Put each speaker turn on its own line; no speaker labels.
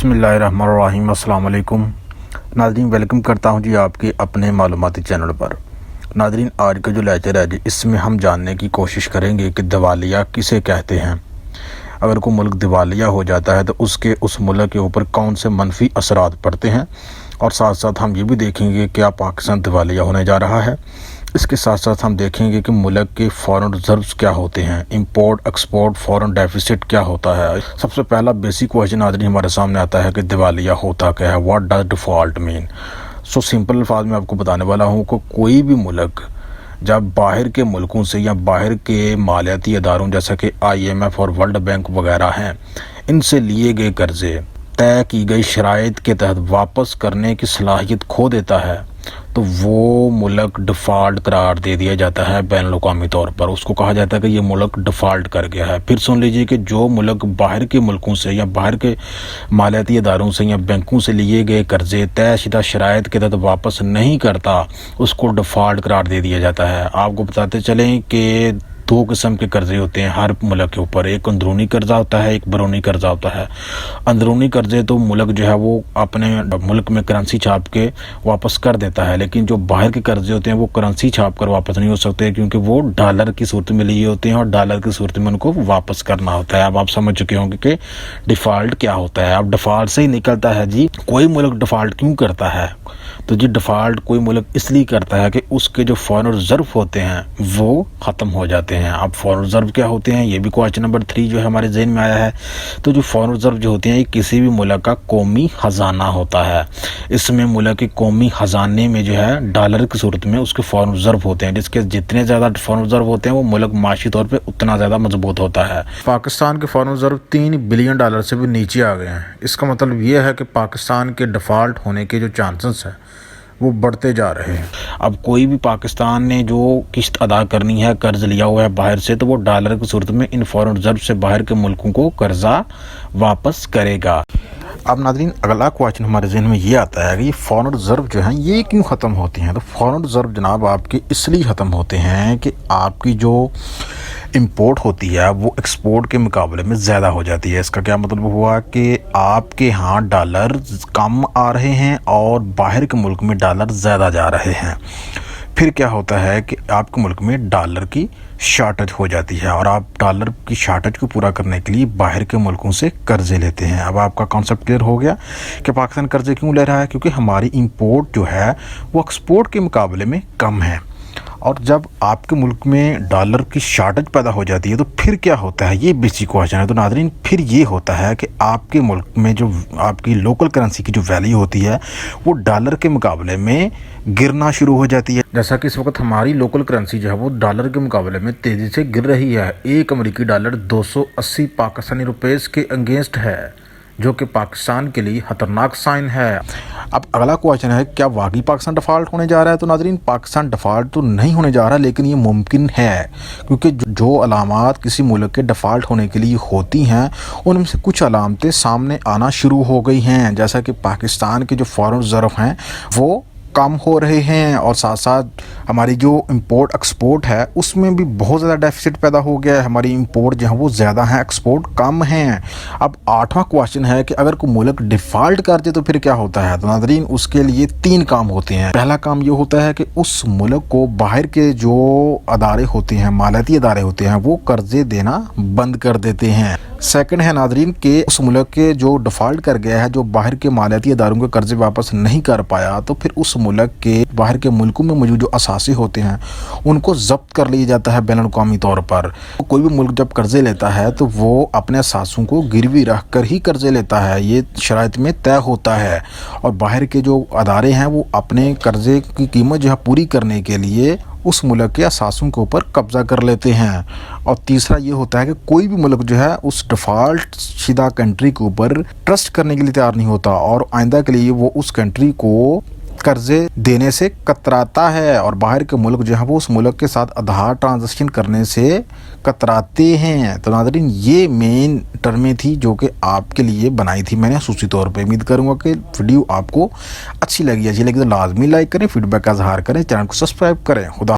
بسم اللہ الرحمن الرحیم۔ السلام علیکم ناظرین، ویلکم کرتا ہوں جی آپ کے اپنے معلوماتی چینل پر۔ ناظرین، آج کا جو لیکچر ہے جی، اس میں ہم جاننے کی کوشش کریں گے کہ دیوالیہ کسے کہتے ہیں۔ اگر کوئی ملک دیوالیہ ہو جاتا ہے تو اس ملک کے اوپر کون سے منفی اثرات پڑتے ہیں، اور ساتھ ساتھ ہم یہ بھی دیکھیں گے کہ کیا پاکستان دیوالیہ ہونے جا رہا ہے۔ اس کے ساتھ ساتھ ہم دیکھیں گے کہ ملک کے فارن ریزروز کیا ہوتے ہیں، امپورٹ ایکسپورٹ فارن ڈیفیسٹ کیا ہوتا ہے۔ سب سے پہلا بیسک کویشچن آدمی ہمارے سامنے آتا ہے کہ دیوالیہ ہوتا کیا ہے، what does default mean. Simple الفاظ میں آپ کو بتانے والا ہوں کہ کوئی بھی ملک جب باہر کے ملکوں سے یا باہر کے مالیاتی اداروں جیسا کہ IMF اور ورلڈ بینک وغیرہ ہیں، ان سے لیے گئے قرضے طے کی گئی شرائط کے تحت واپس کرنے کی صلاحیت کھو دیتا ہے تو وہ ملک ڈیفالٹ قرار دے دیا جاتا ہے بین الاقوامی طور پر۔ اس کو کہا جاتا ہے کہ یہ ملک ڈیفالٹ کر گیا ہے۔ پھر سن لیجئے کہ جو ملک باہر کے ملکوں سے یا باہر کے مالیاتی اداروں سے یا بینکوں سے لیے گئے قرضے طے شدہ شرائط کے تحت واپس نہیں کرتا، اس کو ڈیفالٹ قرار دے دیا جاتا ہے۔ آپ کو بتاتے چلیں کہ دو قسم کے قرضے ہوتے ہیں ہر ملک کے اوپر، ایک اندرونی قرضہ ہوتا ہے، ایک بیرونی قرضہ ہوتا ہے۔ اندرونی قرضے تو ملک جو ہے وہ اپنے ملک میں کرنسی چھاپ کے واپس کر دیتا ہے، لیکن جو باہر کے قرضے ہوتے ہیں وہ کرنسی چھاپ کر واپس نہیں ہو سکتے، کیونکہ وہ ڈالر کی صورت میں لیے ہوتے ہیں اور ڈالر کی صورت میں ان کو واپس کرنا ہوتا ہے۔ اب آپ سمجھ چکے ہوں گے کہ ڈیفالٹ کیا ہوتا ہے۔ اب ڈیفالٹ سے ہی نکلتا ہے جی کوئی ملک ڈیفالٹ کیوں کرتا ہے، تو جی ڈیفالٹ کوئی ملک اس لیے کرتا ہے کہ اس کے جو فارن ریزرو ہوتے ہیں وہ ختم ہو جاتے ہیں۔ اب فارن ریزرو کیا ہوتے ہیں، یہ بھی کویشچن نمبر 3 جو ہے ہمارے ذہن میں آیا ہے۔ تو جو فارن ریزرو جو ہوتے ہیں یہ کسی بھی ملک کا قومی خزانہ ہوتا ہے۔ اس میں ملک کے قومی خزانے میں جو ہے ڈالر کی صورت میں اس کے فارن ریزرو ہوتے ہیں، جس کے جتنے زیادہ فارن ریزرو ہوتے ہیں وہ ملک معاشی طور پہ اتنا زیادہ مضبوط ہوتا ہے۔ پاکستان کے فارن ریزرو $3 بلین سے بھی نیچے آ گئے ہیں۔ اس کا مطلب یہ ہے کہ پاکستان کے ڈیفالٹ ہونے کے جو چانسز ہیں وہ بڑھتے جا رہے ہیں۔ اب کوئی بھی پاکستان نے جو قسط ادا کرنی ہے، قرض لیا ہوا ہے باہر سے، تو وہ ڈالر کی صورت میں ان فارن ریزرو سے باہر کے ملکوں کو قرضہ واپس کرے گا۔ اب ناظرین، اگلا کویشچن ہمارے ذہن میں یہ آتا ہے کہ یہ فارن ریزرو جو ہیں یہ کیوں ختم ہوتے ہیں۔ تو فارن ریزرو جناب آپ کے اس لیے ختم ہوتے ہیں کہ آپ کی جو امپورٹ ہوتی ہے وہ ایکسپورٹ کے مقابلے میں زیادہ ہو جاتی ہے۔ اس کا کیا مطلب ہوا کہ آپ کے ہاں ڈالر کم آ رہے ہیں اور باہر کے ملک میں ڈالر زیادہ جا رہے ہیں۔ پھر کیا ہوتا ہے کہ آپ کے ملک میں ڈالر کی شارٹیج ہو جاتی ہے، اور آپ ڈالر کی شارٹیج کو پورا کرنے کے لیے باہر کے ملکوں سے قرضے لیتے ہیں۔ اب آپ کا کانسیپٹ کلیئر ہو گیا کہ پاکستان قرضے کیوں لے رہا ہے، کیونکہ ہماری امپورٹ جو ہے وہ ایکسپورٹ کے مقابلے میں کم ہے، اور جب آپ کے ملک میں ڈالر کی شارٹیج پیدا ہو جاتی ہے تو پھر کیا ہوتا ہے، یہ بیسک کویشچن ہے۔ تو ناظرین، پھر یہ ہوتا ہے کہ آپ کے ملک میں جو آپ کی لوکل کرنسی کی جو ویلیو ہوتی ہے وہ ڈالر کے مقابلے میں گرنا شروع ہو جاتی ہے۔ جیسا کہ اس وقت ہماری لوکل کرنسی جو ہے وہ ڈالر کے مقابلے میں تیزی سے گر رہی ہے۔ ایک امریکی ڈالر 280 پاکستانی روپیز کے انگینسٹ ہے، جو کہ پاکستان کے لیے خطرناک سائن ہے۔ اب اگلا کویشچن ہے، کیا واقعی پاکستان ڈیفالٹ ہونے جا رہا ہے؟ تو ناظرین، پاکستان ڈیفالٹ تو نہیں ہونے جا رہا، لیکن یہ ممکن ہے، کیونکہ جو علامات کسی ملک کے ڈیفالٹ ہونے کے لیے ہوتی ہیں ان میں سے کچھ علامتیں سامنے آنا شروع ہو گئی ہیں، جیسا کہ پاکستان کے جو فارن ریزرو ہیں وہ کم ہو رہے ہیں، اور ساتھ ساتھ ہماری جو امپورٹ ایکسپورٹ ہے اس میں بھی بہت زیادہ ڈیفیسٹ پیدا ہو گیا ہے۔ ہماری امپورٹ جو ہے وہ زیادہ ہیں، ایکسپورٹ کم ہیں۔ اب 8واں کویشچن ہے کہ اگر کوئی ملک ڈیفالٹ کر دے تو پھر کیا ہوتا ہے؟ تو ناظرین، اس کے لیے 3 کام ہوتے ہیں۔ پہلا کام یہ ہوتا ہے کہ اس ملک کو باہر کے جو ادارے ہوتے ہیں، مالیاتی ادارے ہوتے ہیں، وہ قرضے دینا بند کر دیتے ہیں۔ سیکنڈ ہے ناظرین کہ اس ملک کے جو ڈیفالٹ کر گیا ہے، جو باہر کے مالیاتی اداروں کے قرضے واپس نہیں کر پایا، تو پھر اس ملک کے باہر کے ملکوں میں موجود جو اثاثے ہوتے ہیں ان کو ضبط کر لیا جاتا ہے بین الاقوامی طور پر۔ کوئی بھی ملک جب قرضے لیتا ہے تو وہ اپنے اثاثوں کو گروی رکھ کر ہی قرضے لیتا ہے، یہ شرائط میں طے ہوتا ہے، اور باہر کے جو ادارے ہیں وہ اپنے قرضے کی قیمت جو ہے پوری کرنے کے لیے اس ملک کے اثاثوں کے اوپر قبضہ کر لیتے ہیں۔ اور تیسرا یہ ہوتا ہے کہ کوئی بھی ملک جو ہے اس ڈیفالٹ شدہ کنٹری کے اوپر ٹرسٹ کرنے کے لیے تیار نہیں ہوتا، اور آئندہ کے لیے وہ اس کنٹری کو قرضے دینے سے کتراتا ہے، اور باہر کے ملک جو ہے وہ اس ملک کے ساتھ آدھار ٹرانزیکشن کرنے سے کتراتے ہیں۔ تو ناظرین، یہ مین ٹرمیں تھی جو کہ آپ کے لیے بنائی تھی میں نے خصوصی طور پہ۔ امید کروں گا کہ ویڈیو آپ کو اچھی لگی تو لازمی لائک کریں، فیڈ بیک کا اظہار کریں، چینل کو سبسکرائب کریں۔ خدا